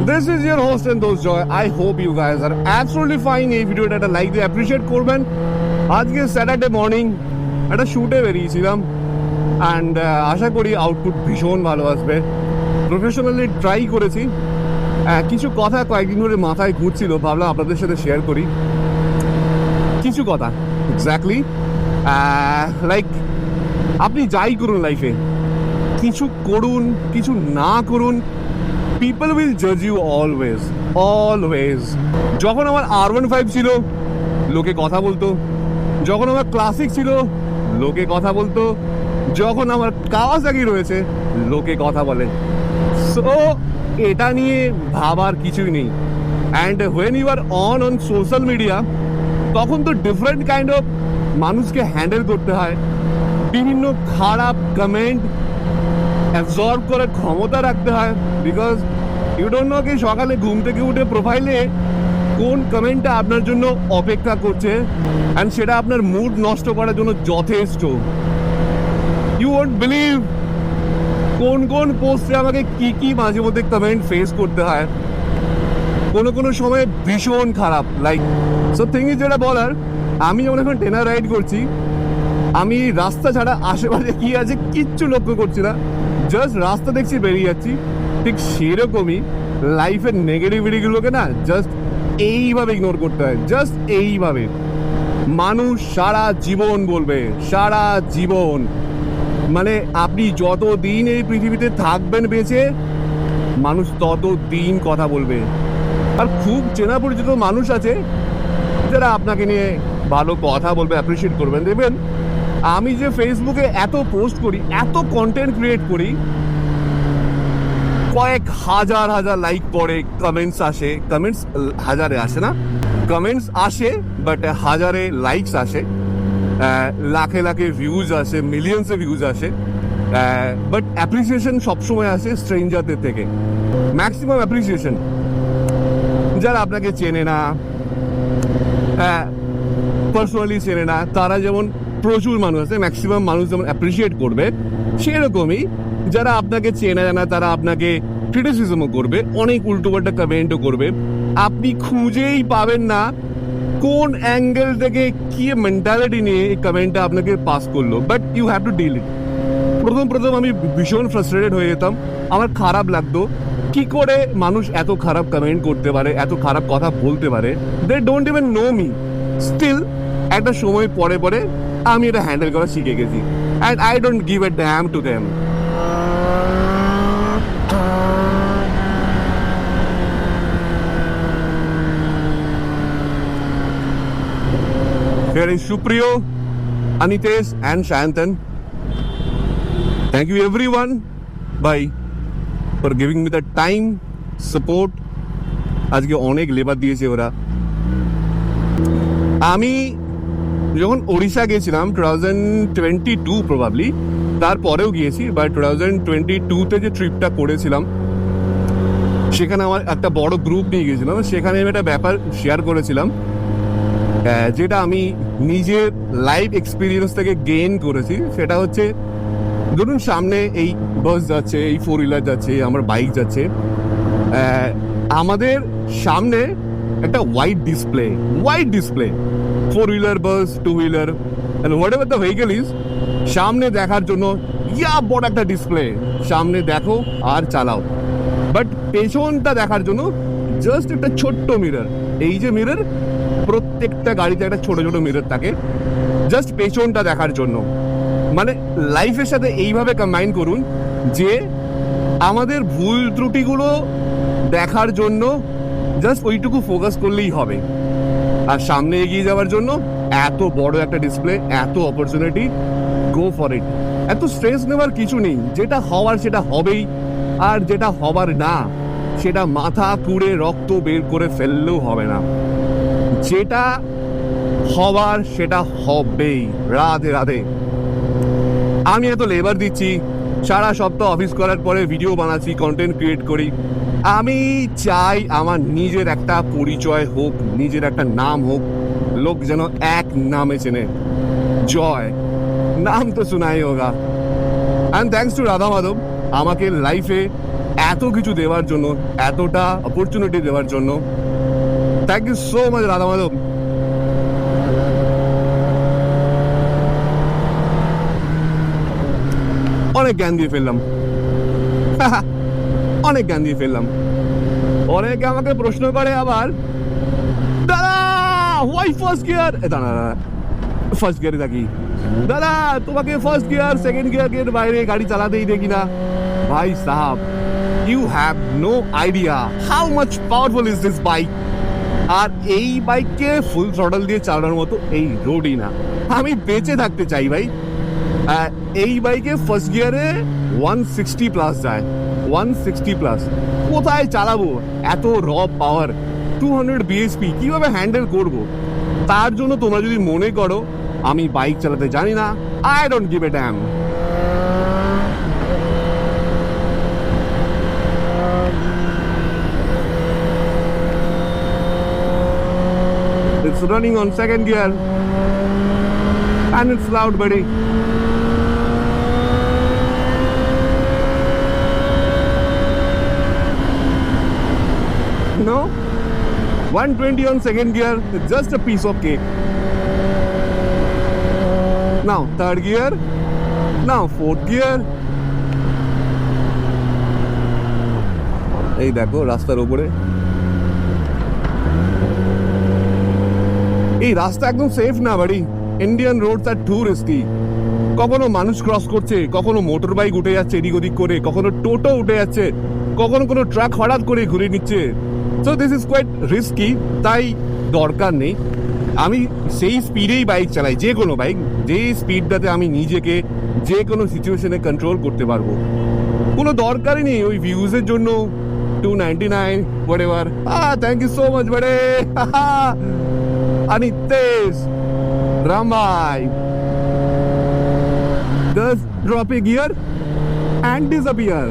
This is your host and those Joy. I hope you guys are absolutely fine. এই ভিডিওটা একটা like দিয়ে appreciate করবেন। আজকে স্যাটারডে মর্নিং একটা শ্যুটে বেরিয়েছিলাম অ্যান্ড আশা করি আউটপুট ভীষণ ভালো আসবে। প্রফেশনালি ট্রাই করেছি, কিছু কথা কয়েকদিন ধরে মাথায় ঘুরছিল, ভাবলাম আপনাদের সাথে শেয়ার করি কিছু কথা। এক্স্যাক্টলি লাইক আপনি যাই করুন লাইফে, কিছু করুন কিছু না করুন, পিপল উইল জাজ ইউ অলওয়েজ অলওয়েজ। যখন আমার R15 ছিল লোকে কথা বলতো, যখন আমার ক্লাসিক ছিল লোকে কথা বলতো, যখন আমার কাওয়াসাকি রয়েছে লোকে কথা বলে। সো এটা নিয়ে ভাবার কিছুই নেই। And when you are on social media, তখন তো ডিফারেন্ট কাইন্ড অফ মানুষকে হ্যান্ডেল করতে হয়। বিভিন্ন খারাপ কমেন্ট অ্যাবজর্ব করার ক্ষমতা রাখতে হয়, বিকজ ইউ ডোন্ট নো কি সকালে ঘুম থেকে উঠে প্রোফাইলে কোন কমেন্টটা আপনার জন্য অপেক্ষা করছে, অ্যান্ড সেটা আপনার মুড নষ্ট করার জন্য যথেষ্ট। ইউ ওন্ট বিলিভ কোন কোন পোস্টে আমাকে কি মাঝে মধ্যে কমেন্ট ফেস করতে হয়, কোনো সময় ভীষণ খারাপ। লাইক সো থিং ইজ, যেটা বলার, আমি যখন এখন ট্রেনার রাইড করছি, আমি রাস্তা ছাড়া আশেপাশে কি আছে কিচ্ছু লক্ষ্য করছি না, জাস্ট রাস্তা দেখছি বেরিয়ে যাচ্ছি। ঠিক সেরকমই লাইফের নেগেটিভিটিগুলোকে না জাস্ট এইভাবে ইগনোর করতে হয়, জাস্ট এইভাবে। মানুষ সারা জীবন বলবে, সারা জীবন, মানে আপনি যত দিন এই পৃথিবীতে থাকবেন বেঁচে, মানুষ তত দিন কথা বলবে। আর খুব চেনা পরিচিত মানুষ আছে যারা আপনাকে নিয়ে ভালো কথা বলবে, অ্যাপ্রিসিয়েট করবেন। দেখবেন আমি যে ফেসবুকে এত পোস্ট করি, এত কন্টেন্ট ক্রিয়েট করি, কয়েক হাজার হাজার লাইক পড়ে, কমেন্টস আসে, কমেন্টস হাজারে আসে না, কমেন্টস আসে বাট হাজারে লাইকস আসে, লাখে লাখে ভিউজ আসে, মিলিয়নসে ভিউজ আসে, বাট অ্যাপ্রিসিয়েশন সবসময় আসে স্ট্রেঞ্জারদের থেকে। ম্যাক্সিমাম অ্যাপ্রিসিয়েশন যারা আপনাকে চেনে না, পার্সোনালি চেনে না, তারা যেমন প্রচুর মানুষ আছে, ম্যাক্সিমাম মানুষ যেমন অ্যাপ্রিসিয়েট করবে, সেরকমই যারা আপনাকে চেনে না তারা আপনাকে ক্রিটিসিজমও করবে, অনেক উল্টোপাল্টা কমেন্টও করবে। আপনি খুঁজেই পাবেন না কোন অ্যাঙ্গেল থেকে কি মেন্টালিটি নিয়ে এই কমেন্টটা আপনাকে পাস করলো, but you have to deal it. প্রথম আমি ভীষণ ফ্রাস্ট্রেটেড হয়ে যেতাম, আমার খারাপ লাগতো কি করে মানুষ এত খারাপ কমেন্ট করতে পারে, এত খারাপ কথা বলতে পারে। They don't even know me. Still একটা সময় পরে পরে আমি এটা হ্যান্ডেল করা শিখে গেছি, and I don't give a damn to them. Here is Supriyo, Anitesh and Shantan. Thank you everyone for giving me the time, support. আজকে অনেক লেবার দিয়েছে ওরা। আমি যখন ওড়িশা গেছিলাম 2022 প্রবাবলি, তারপরেও গিয়েছি, বাট 2022-তে যে ট্রিপটা করেছিলাম সেখানে আমার একটা বড় গ্রুপ নিয়ে গেছিলাম। সেখানে আমি একটা ব্যাপার শেয়ার করেছিলাম যেটা আমি নিজের লাইফ এক্সপিরিয়েন্স থেকে গেইন করেছি। সেটা হচ্ছে, ধরুন সামনে এই বাস যাচ্ছে, এই 4 হুইলার যাচ্ছে, আমার বাইক যাচ্ছে, আমাদের সামনে একটা white display 4 wheeler, bus, 2 wheeler, what ever the vehicle is, সামনে দেখার জন্য বড় একটা ডিসপ্লে, সামনে দেখো আর চালাও। বাট পেছনটা দেখার জন্য জাস্ট একটা ছোট্ট মিরর। এই যে মিরর, প্রত্যেকটা গাড়িতে একটা ছোট ছোট মিরর থাকে, জাস্ট পেছনটা দেখার জন্য। মানে লাইফের সাথে এইভাবে কম্বাইন করুন যে আমাদের ভুল ত্রুটিগুলো দেখার জন্য জাস্ট ওইটুকু ফোকাস করলেই হবে, আর সামনে এগিয়ে যাওয়ার জন্য এত বড় একটা ডিসপ্লে, এত অপরচুনিটি, গো ফর ইট। এত স্ট্রেস নেওয়ার কিছু নেই, যেটা হওয়ার সেটা হবেই, আর যেটা হবার না সেটা মাথা কুড়ে রক্ত বের করে ফেললেও হবে না। যেটা হবার সেটা হবেই। রাধে রাধে। আমি এত লেবার দিচ্ছি, সারা সপ্তাহ অফিস করার পরে ভিডিও বানাচ্ছি, কন্টেন্ট ক্রিয়েট করি। আমি চাই আমার নিজের একটা পরিচয় হোক, নিজের একটা নাম হোক, লোক যেন এক নামে চেনে, জয়। নাম তো শোনাই হোগা। And thanks to Radha Madhav আমাকে লাইফে এত কিছু দেওয়ার জন্য, এতটা অপরচুনিটি দেওয়ার জন্য। Thank you so much Radha Madhav. অনেক জ্ঞান দিয়ে ফেললাম, অনেক জ্ঞান দিয়ে ফেললাম। অনেকে আমাকে প্রশ্ন করে আবার, দাদা হোয়াই ফার্স্ট গিয়ার, দাঁড়া ফার্স্ট গিয়ারে থাকি, দাদা তোমাকে ফার্স্ট গিয়ার সেকেন্ড গিয়ারের বাইরে গাড়ি চালাতেই দেখি না। ভাই সাহাব, you have no idea how much powerful is this bike. আর এই বাইককে ফুল থ্রটল দিয়ে চালানোর মতো এই রোডই না। আমি বেঁচে থাকতে চাই ভাই। এই বাইকে ফার্স্ট গিয়ারে 160 প্লাস যায়, 160 প্লাস। কোথায় চালাবো এত র পাওয়ার, 200 বিএসপি কিভাবে হ্যান্ডেল করব? তার জন্য তোমরা যদি মনে করো আমি বাইক চালাতে জানি না, I don't give a damn. It's running on second gear and it's loud, buddy. No, 120 on second gear, it's just a piece of cake. Now third gear, now fourth gear. এই দেখো রাস্তার উপরে, এই রাস্তা একদম সেফ না বাড়ি। Indian Rhodes আর two risky. কখনো মানুষ ক্রস করছে, কখনো মোটর বাইক উঠে যাচ্ছে এদিক ওদিক করে, কখনো টোটো উঠে যাচ্ছে, কখনো কোনো ট্রাক হঠাৎ করে ঘুরে নিচ্ছে। So this is quite risky. তাই দরকার নেই, আমি সেই স্পিডেই বাইক চালাই, যে কোনো বাইক, যে স্পিডটাতে আমি নিজেকে যে কোনো সিচুয়েশনে কন্ট্রোল করতে পারবো। কোনো দরকারই নেই ওই ভিউজের জন্য 299 whatever. Thank you so much buddy. Anitesh Ramai does drop a gear and disappear.